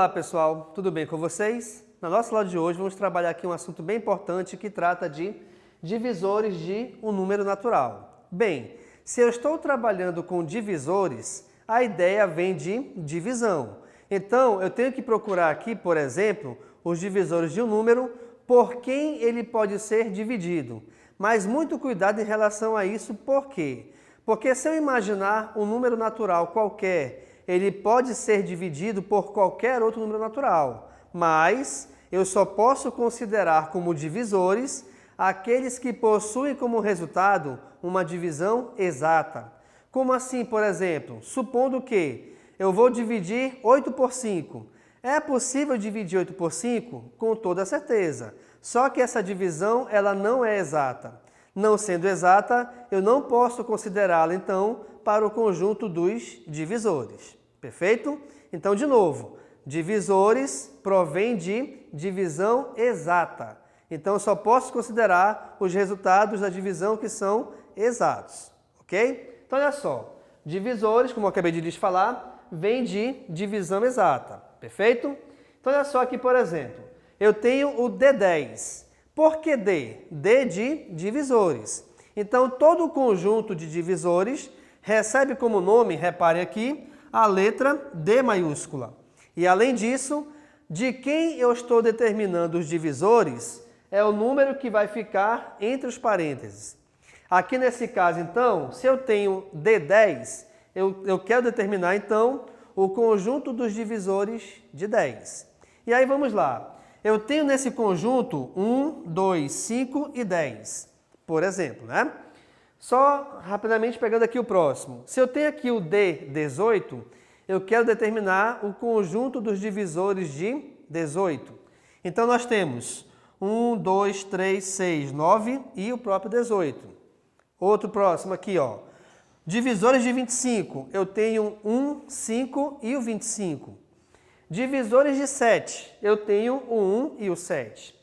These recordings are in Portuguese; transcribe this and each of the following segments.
Olá pessoal, tudo bem com vocês? Na nossa aula de hoje vamos trabalhar aqui um assunto bem importante que trata de divisores de um número natural. Bem, se eu estou trabalhando com divisores, a ideia vem de divisão. Então, eu tenho que procurar aqui, por exemplo, os divisores de um número por quem ele pode ser dividido. Mas muito cuidado em relação a isso, por quê? Porque se eu imaginar um número natural qualquer, ele pode ser dividido por qualquer outro número natural, mas eu só posso considerar como divisores aqueles que possuem como resultado uma divisão exata. Como assim, por exemplo? Supondo que eu vou dividir 8 por 5. É possível dividir 8 por 5? Com toda certeza. Só que essa divisão ela não é exata. Não sendo exata, eu não posso considerá-la, então, para o conjunto dos divisores. Perfeito? Então, de novo, divisores provém de divisão exata. Então, eu só posso considerar os resultados da divisão que são exatos. Ok? Então, olha só. Divisores, como eu acabei de lhes falar, vem de divisão exata. Perfeito? Então, olha só aqui, por exemplo. Eu tenho o D10. Por que D? D de divisores. Então, todo o conjunto de divisores recebe como nome, reparem aqui, a letra D maiúscula. E, além disso, de quem eu estou determinando os divisores é o número que vai ficar entre os parênteses. Aqui nesse caso, então, se eu tenho D10, eu quero determinar, então, o conjunto dos divisores de 10. E aí, vamos lá. Eu tenho nesse conjunto 1, 2, 5 e 10, por exemplo, né? Só rapidamente pegando aqui o próximo. Se eu tenho aqui o D18, eu quero determinar o conjunto dos divisores de 18. Então, nós temos 1, 2, 3, 6, 9 e o próprio 18. Outro próximo aqui, ó. Divisores de 25, eu tenho 1, 5 e o 25. Divisores de 7, eu tenho o 1 e o 7.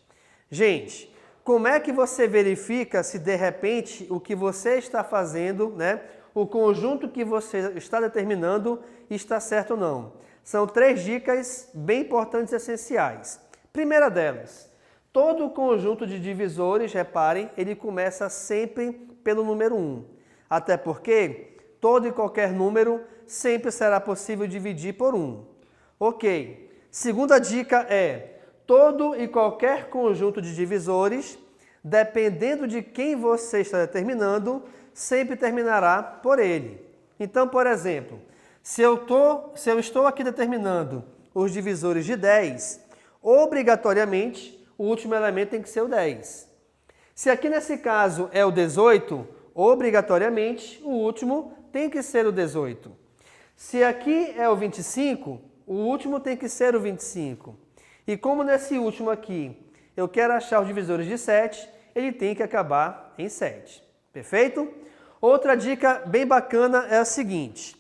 Gente, como é que você verifica se de repente o que você está fazendo, né, o conjunto que você está determinando está certo ou não? São 3 dicas bem importantes e essenciais. Primeira delas, todo o conjunto de divisores, reparem, ele começa sempre pelo número 1. Até porque todo e qualquer número sempre será possível dividir por 1. Ok. Segunda dica é, todo e qualquer conjunto de divisores, dependendo de quem você está determinando, sempre terminará por ele. Então, por exemplo, se eu estou aqui determinando os divisores de 10, obrigatoriamente o último elemento tem que ser o 10. Se aqui nesse caso é o 18, obrigatoriamente o último tem que ser o 18. Se aqui é o 25, o último tem que ser o 25. E como nesse último aqui eu quero achar os divisores de 7, ele tem que acabar em 7. Perfeito? Outra dica bem bacana é a seguinte.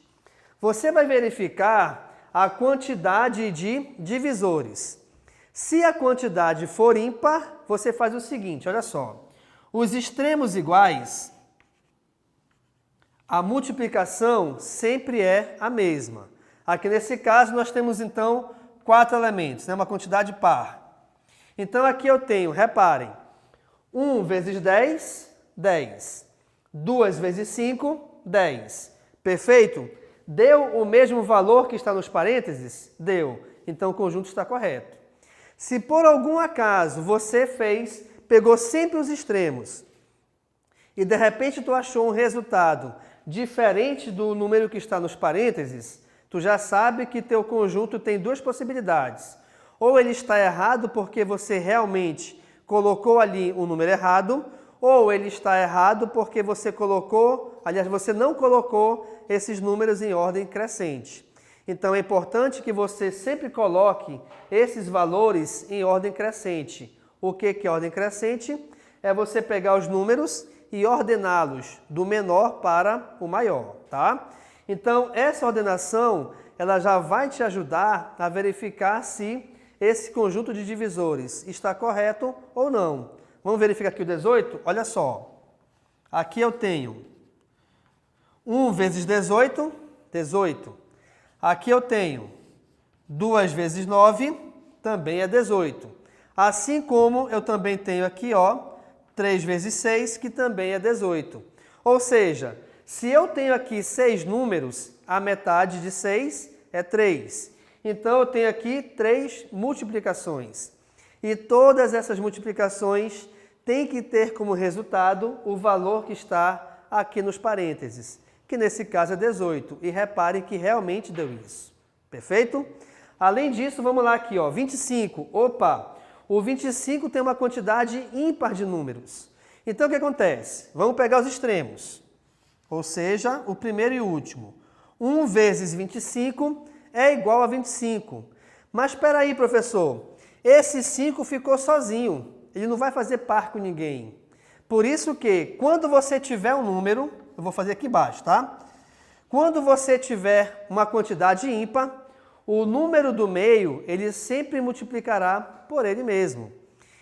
Você vai verificar a quantidade de divisores. Se a quantidade for ímpar, você faz o seguinte, olha só. Os extremos iguais, a multiplicação sempre é a mesma. Aqui nesse caso nós temos então 4 elementos, né? Uma quantidade par. Então aqui eu tenho, reparem, 1 vezes 10, 10. 2 vezes 5, 10. Perfeito? Deu o mesmo valor que está nos parênteses? Deu. Então o conjunto está correto. Se por algum acaso você pegou sempre os extremos e de repente tu achou um resultado diferente do número que está nos parênteses, tu já sabe que teu conjunto tem 2 possibilidades. Ou ele está errado porque você realmente colocou ali um número errado, ou ele está errado porque você você não colocou esses números em ordem crescente. Então é importante que você sempre coloque esses valores em ordem crescente. O que é ordem crescente? É você pegar os números e ordená-los do menor para o maior, tá? Então, essa ordenação, ela já vai te ajudar a verificar se esse conjunto de divisores está correto ou não. Vamos verificar aqui o 18? Olha só. Aqui eu tenho 1 vezes 18, 18. Aqui eu tenho 2 vezes 9 também é 18. Assim como eu também tenho aqui, ó, 3 vezes 6, que também é 18. Ou seja, se eu tenho aqui 6 números, a metade de 6 é 3. Então, eu tenho aqui 3 multiplicações. E todas essas multiplicações têm que ter como resultado o valor que está aqui nos parênteses, que nesse caso é 18. E reparem que realmente deu isso. Perfeito? Além disso, vamos lá aqui, ó, 25. Opa! O 25 tem uma quantidade ímpar de números. Então, o que acontece? Vamos pegar os extremos, ou seja, o primeiro e o último. 1 vezes 25 é igual a 25. Mas espera aí, professor, esse 5 ficou sozinho, ele não vai fazer par com ninguém. Por isso que, quando você tiver um número, eu vou fazer aqui embaixo, tá? Quando você tiver uma quantidade ímpar, o número do meio, ele sempre multiplicará por ele mesmo.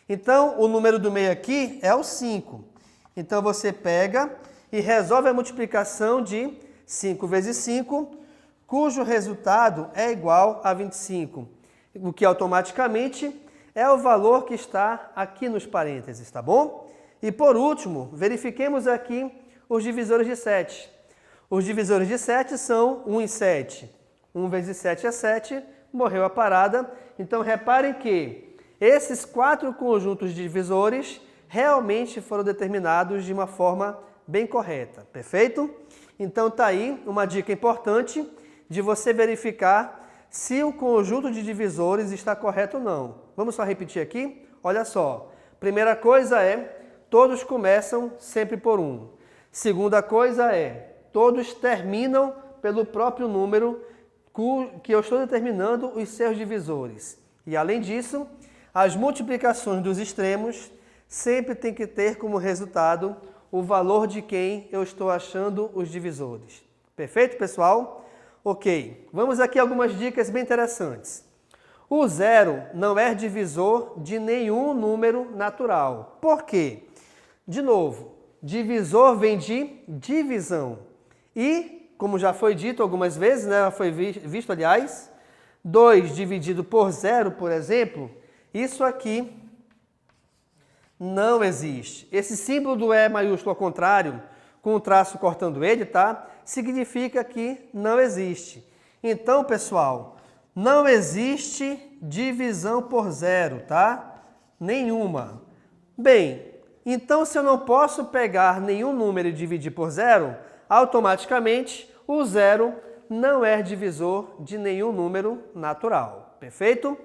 Então, o número do meio aqui é o 5. Então, você pega e resolve a multiplicação de 5 vezes 5, cujo resultado é igual a 25, o que automaticamente é o valor que está aqui nos parênteses, tá bom? E por último, verifiquemos aqui os divisores de 7. Os divisores de 7 são 1 e 7. 1 vezes 7 é 7, morreu a parada. Então, reparem que esses 4 conjuntos de divisores realmente foram determinados de uma forma bem correta, perfeito? Então, tá aí uma dica importante de você verificar se o conjunto de divisores está correto ou não. Vamos só repetir aqui? Olha só. Primeira coisa é, todos começam sempre por 1. Segunda coisa é, todos terminam pelo próprio número que eu estou determinando os seus divisores. E além disso, as multiplicações dos extremos sempre tem que ter como resultado o valor de quem eu estou achando os divisores. Perfeito, pessoal? Ok, vamos aqui a algumas dicas bem interessantes. O 0 não é divisor de nenhum número natural. Por quê? De novo, divisor vem de divisão. E, como já foi dito algumas vezes, né, foi visto, aliás, 2 dividido por 0, por exemplo, isso aqui não existe. Esse símbolo do E maiúsculo ao contrário, com o traço cortando ele, tá? Significa que não existe. Então, pessoal, não existe divisão por 0, tá? Nenhuma. Bem, então se eu não posso pegar nenhum número e dividir por 0, automaticamente o 0 não é divisor de nenhum número natural. Perfeito?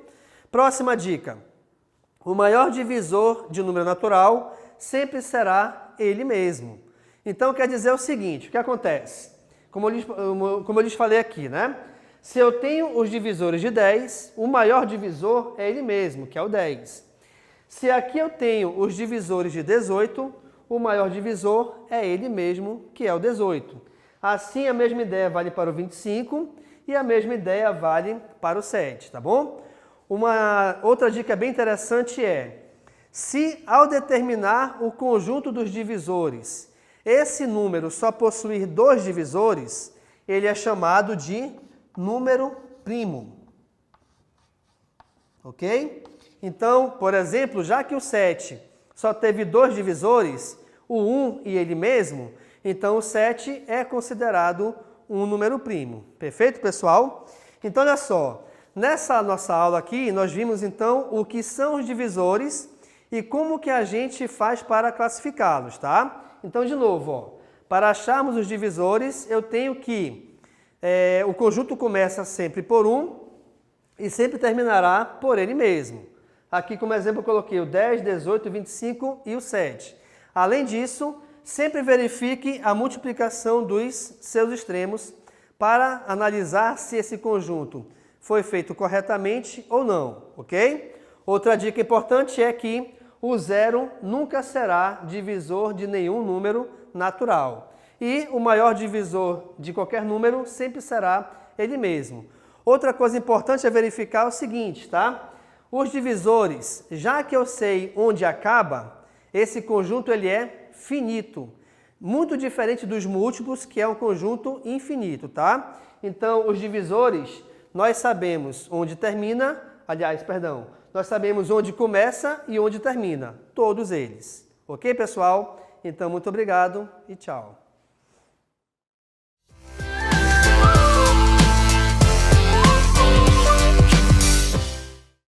Próxima dica. O maior divisor de número natural sempre será ele mesmo. Então, quer dizer o seguinte, o que acontece? Como eu lhes falei aqui, né? Se eu tenho os divisores de 10, o maior divisor é ele mesmo, que é o 10. Se aqui eu tenho os divisores de 18, o maior divisor é ele mesmo, que é o 18. Assim, a mesma ideia vale para o 25 e a mesma ideia vale para o 7, tá bom? Uma outra dica bem interessante é, se ao determinar o conjunto dos divisores, esse número só possuir 2 divisores, ele é chamado de número primo. Ok? Então, por exemplo, já que o 7 só teve 2 divisores, o 1 e ele mesmo, então o 7 é considerado um número primo. Perfeito, pessoal? Então, olha só, nessa nossa aula aqui, nós vimos então o que são os divisores e como que a gente faz para classificá-los, tá? Então, de novo, ó, para acharmos os divisores, eu tenho que o conjunto começa sempre por 1 e sempre terminará por ele mesmo. Aqui, como exemplo, eu coloquei o 10, 18, 25 e o 7. Além disso, sempre verifique a multiplicação dos seus extremos para analisar se esse conjunto foi feito corretamente ou não, ok? Outra dica importante é que o 0 nunca será divisor de nenhum número natural. E o maior divisor de qualquer número sempre será ele mesmo. Outra coisa importante é verificar o seguinte, tá? Os divisores, já que eu sei onde acaba, esse conjunto ele é finito. Muito diferente dos múltiplos, que é um conjunto infinito, tá? Então, os divisores nós sabemos onde termina, nós sabemos onde começa e onde termina, todos eles. Ok, pessoal? Então, muito obrigado e tchau.